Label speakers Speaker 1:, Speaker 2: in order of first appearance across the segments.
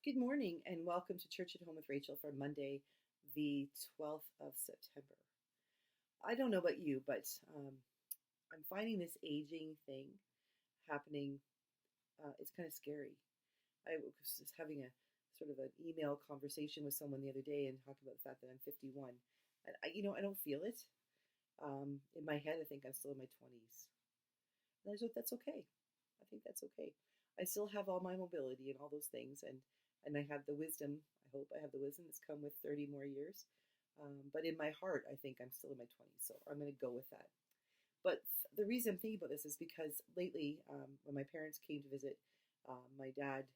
Speaker 1: Good morning and welcome to Church at Home with Rachel for Monday, the 12th of September. I don't know about you, but I'm finding this aging thing happening. It's kind of scary. I was just having a sort of an email conversation with someone the other day and talking about the fact that I'm 51. And I don't feel it. In my head, I think I'm still in my 20s. And that's okay. I think that's okay. I still have all my mobility and all those things, and I have the wisdom. I hope I have the wisdom that's come with 30 more years. But in my heart, I think I'm still in my 20s, so I'm going to go with that. But the reason I'm thinking about this is because lately, when my parents came to visit, my dad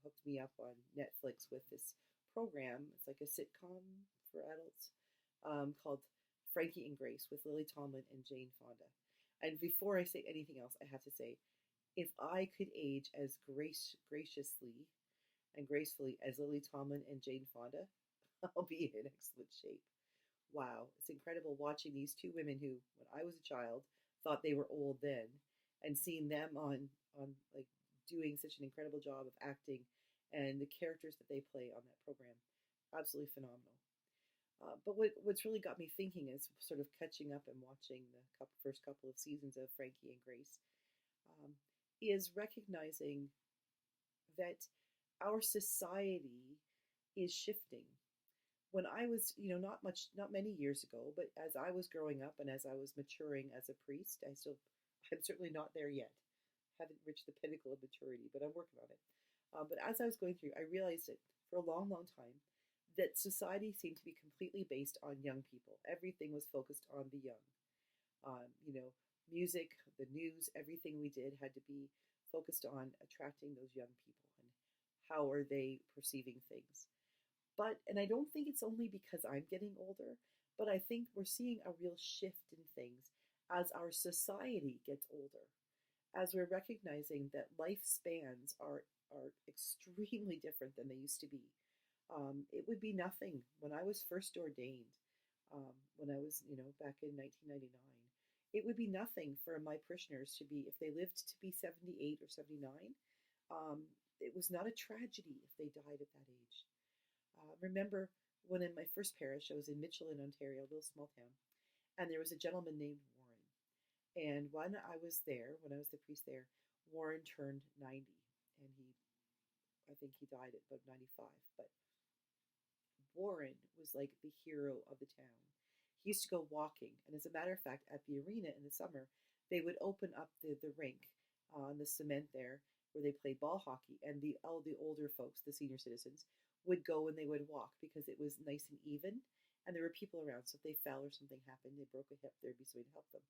Speaker 1: hooked me up on Netflix with this program. It's like a sitcom for adults called Frankie and Grace with Lily Tomlin and Jane Fonda. And before I say anything else, I have to say, if I could age as graciously and gracefully as Lily Tomlin and Jane Fonda, I'll be in excellent shape. Wow, it's incredible watching these two women who, when I was a child, thought they were old then, and seeing them on like doing such an incredible job of acting and the characters that they play on that program, absolutely phenomenal. But what's really got me thinking is sort of catching up and watching the first couple of seasons of Frankie and Grace, um, is recognizing that our society is shifting. When I was, not many years ago, but as I was growing up and as I was maturing as a priest, I'm certainly not there yet. Haven't reached the pinnacle of maturity, but I'm working on it. But as I was going through, I realized that for a long, long time, that society seemed to be completely based on young people. Everything was focused on the young. Um, you know, Music, the news, everything we did had to be focused on attracting those young people and how are they perceiving things. And I don't think it's only because I'm getting older, but I think we're seeing a real shift in things as our society gets older, as we're recognizing that lifespans are extremely different than they used to be. It would be nothing when I was first ordained, when I was, back in 1999. It would be nothing for my parishioners to be, if they lived to be 78 or 79, it was not a tragedy if they died at that age. Remember when in my first parish, I was in Mitchell in Ontario, a little small town, and there was a gentleman named Warren. And when I was there, when I was the priest there, Warren turned 90, and I think he died at about 95. But Warren was like the hero of the town. He used to go walking, and as a matter of fact, at the arena in the summer, they would open up the rink on the cement there where they played ball hockey, and all the older folks, the senior citizens, would go and they would walk because it was nice and even, and there were people around. So if they fell or something happened, they broke a hip, there'd be somebody to help them.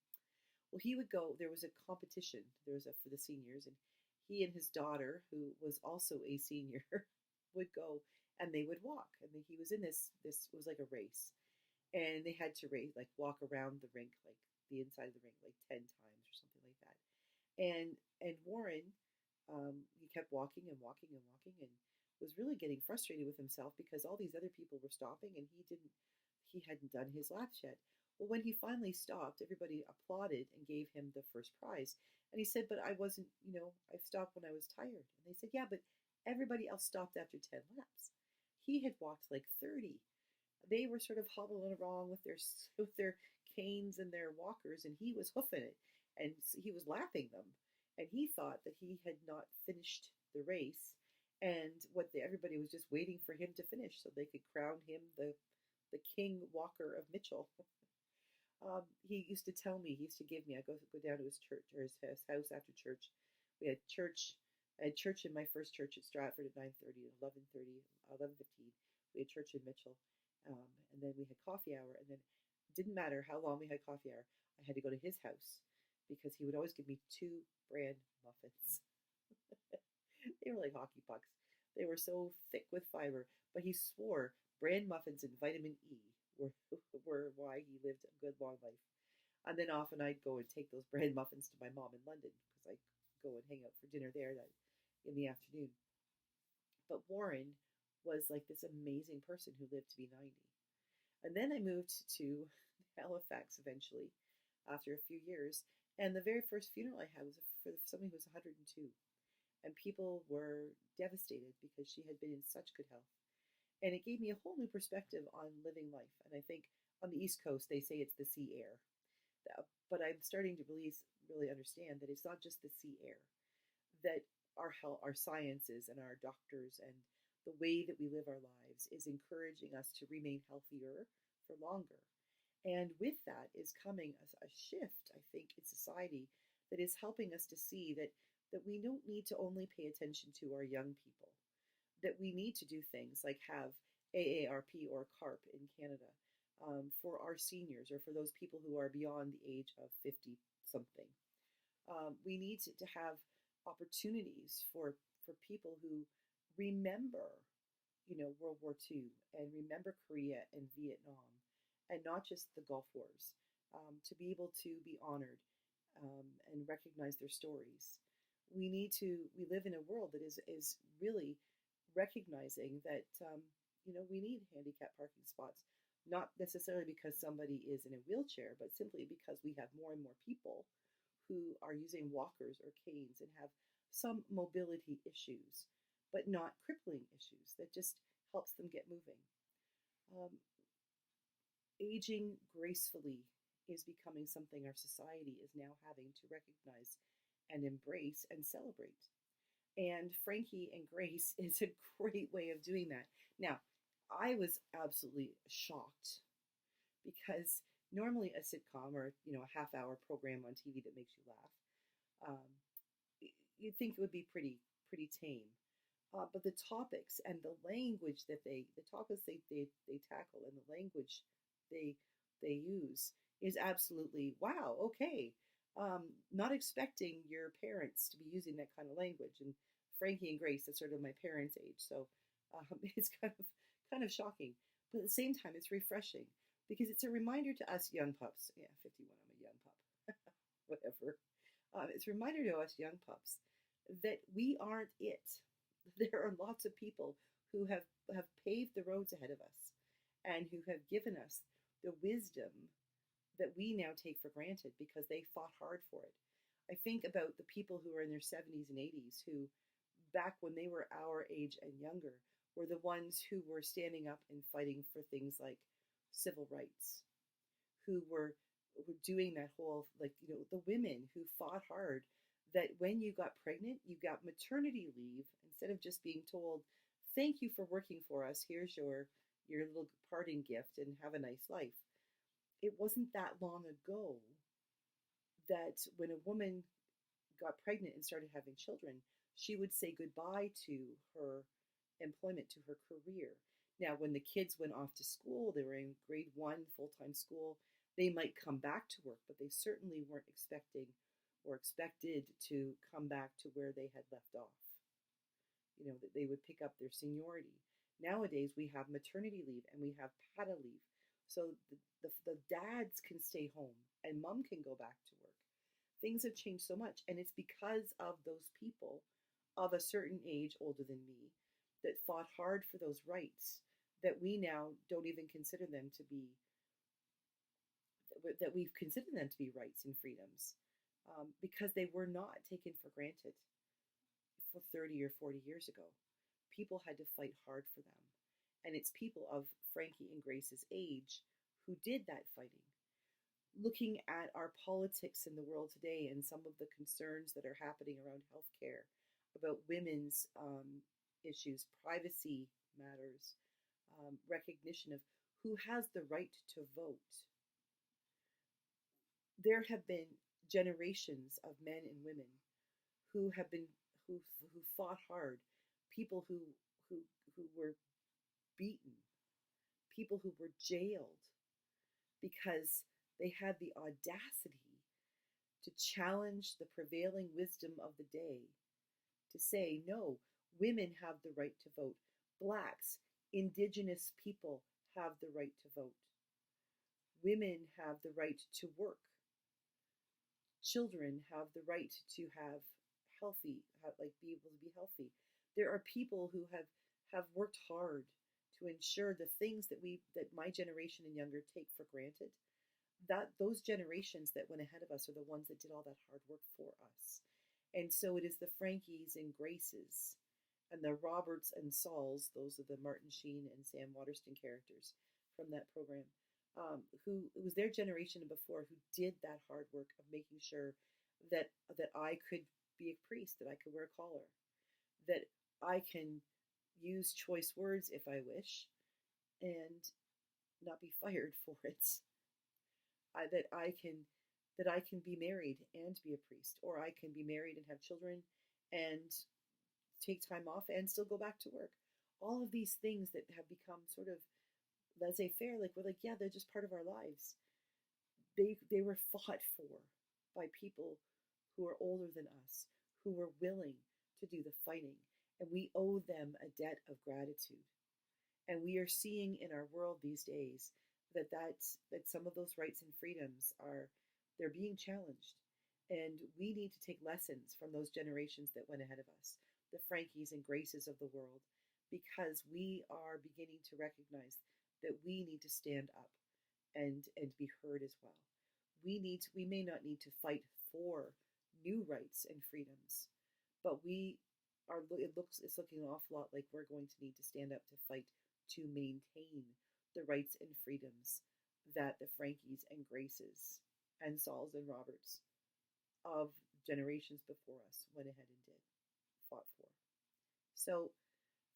Speaker 1: Well, he would go. There was a competition. There was a for the seniors, and he and his daughter, who was also a senior, would go and they would walk. And he was in this. This was like a race, and they had to race like walk around the rink, like the inside of the rink, like 10 times or something like that. And Warren, he kept walking and walking and walking, and was really getting frustrated with himself because all these other people were stopping and he hadn't done his laps yet. Well, when he finally stopped, everybody applauded and gave him the first prize. And he said, but I wasn't, I stopped when I was tired. And they said, yeah, but everybody else stopped after 10 laps. He had walked like 30. They were sort of hobbling along with their canes and their walkers, and he was hoofing it, and he was lapping them. And he thought that he had not finished the race, and everybody was just waiting for him to finish so they could crown him the King Walker of Mitchell. He used to tell me, he used to give me, I go down to his church or his house after church. We had church. I had church in my first church at Stratford at 9:30 and 11:30, 11:15. We had church in Mitchell, and then we had coffee hour. And then it didn't matter how long we had coffee hour, I had to go to his house because he would always give me 2 bran muffins. They were like hockey pucks. They were so thick with fiber, but he swore bran muffins and vitamin E were why he lived a good long life. And then often I'd go and take those bread muffins to my mom in London because I go and hang out for dinner there in the afternoon. But Warren was like this amazing person who lived to be 90. And then I moved to Halifax eventually after a few years. And the very first funeral I had was for somebody who was 102. and people were devastated because she had been in such good health. And it gave me a whole new perspective on living life. And I think on the East Coast, they say it's the sea air. But I'm starting to really understand that it's not just the sea air, that our health, our sciences, and our doctors, and the way that we live our lives is encouraging us to remain healthier for longer. And with that is coming a shift, I think, in society that is helping us to see that we don't need to only pay attention to our young people, that we need to do things like have AARP or CARP in Canada for our seniors or for those people who are beyond the age of 50 something. We need to have opportunities for people who remember, World War II and remember Korea and Vietnam and not just the Gulf Wars, to be able to be honored and recognize their stories. We live in a world that is really recognizing that, we need handicap parking spots, not necessarily because somebody is in a wheelchair, but simply because we have more and more people who are using walkers or canes and have some mobility issues, but not crippling issues that just helps them get moving. Um, Aging gracefully is becoming something our society is now having to recognize and embrace and celebrate. And Frankie and Grace is a great way of doing that. Now, I was absolutely shocked because normally a sitcom or a half-hour program on TV that makes you laugh, you'd think it would be pretty tame. But the topics and the language the topics they tackle and the language they use is absolutely wow. Okay, not expecting your parents to be using that kind of language. And Frankie and Grace, that's sort of my parents' age, so it's kind of shocking. But at the same time, it's refreshing because it's a reminder to us young pups. Yeah, 51, I'm a young pup. Whatever. It's a reminder to us young pups that we aren't it. There are lots of people who have paved the roads ahead of us and who have given us the wisdom that we now take for granted because they fought hard for it. I think about the people who are in their 70s and 80s who, back when they were our age and younger, were the ones who were standing up and fighting for things like civil rights, who were doing that whole, the women who fought hard that when you got pregnant, you got maternity leave instead of just being told, thank you for working for us, here's your little parting gift and have a nice life. It wasn't that long ago that when a woman got pregnant and started having children, she would say goodbye to her employment, to her career. Now, when the kids went off to school, they were in grade 1 full-time school, they might come back to work, but they certainly weren't expecting or expected to come back to where they had left off. That they would pick up their seniority. Nowadays, we have maternity leave and we have PATA leave. So the dads can stay home and mom can go back to work. Things have changed so much, and it's because of those people of a certain age older than me that fought hard for those rights that we now don't even consider them to be, that we've considered them to be rights and freedoms, because they were not taken for granted for 30 or 40 years ago. People had to fight hard for them. And it's people of Frankie and Grace's age who did that fighting. Looking at our politics in the world today and some of the concerns that are happening around healthcare, about women's issues, privacy matters, recognition of who has the right to vote. There have been generations of men and women who fought hard, people who were beaten, people who were jailed because they had the audacity to challenge the prevailing wisdom of the day, to say, no, women have the right to vote. Blacks, indigenous people have the right to vote. Women have the right to work. Children have the right to be able to be healthy. There are people who have worked hard to ensure the things that my generation and younger take for granted, that those generations that went ahead of us are the ones that did all that hard work for us. And so it is the Frankies and Graces and the Roberts and Sauls, those are the Martin Sheen and Sam Waterston characters from that program, who it was their generation and before who did that hard work of making sure that I could be a priest, that I could wear a collar, that I can use choice words if I wish and not be fired for it. I, that I can that I can be married and be a priest, or I can be married and have children and take time off and still go back to work. All of these things that have become sort of laissez-faire, like we're like, yeah, they're just part of our lives. They were fought for by people who are older than us, who were willing to do the fighting, and we owe them a debt of gratitude. And we are seeing in our world these days that some of those rights and freedoms are they're being challenged. And we need to take lessons from those generations that went ahead of us, the Frankies and Graces of the world, because we are beginning to recognize that we need to stand up and be heard as well. We may not need to fight for new rights and freedoms, but it's looking an awful lot like we're going to need to stand up to fight to maintain the rights and freedoms that the Frankies and Graces and Sauls and Roberts of generations before us went ahead and fought for. So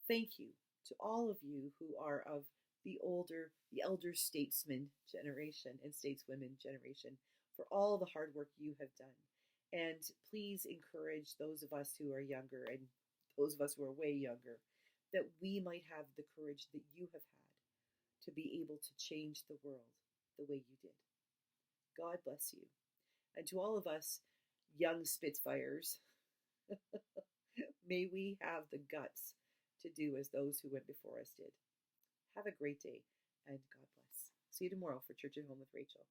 Speaker 1: thank you to all of you who are of the elder statesman generation and stateswomen generation for all the hard work you have done. And please encourage those of us who are younger and those of us who are way younger that we might have the courage that you have had to be able to change the world the way you did. God bless you. And to all of us young Spitfires, may we have the guts to do as those who went before us did. Have a great day, and God bless. See you tomorrow for Church at Home with Rachel.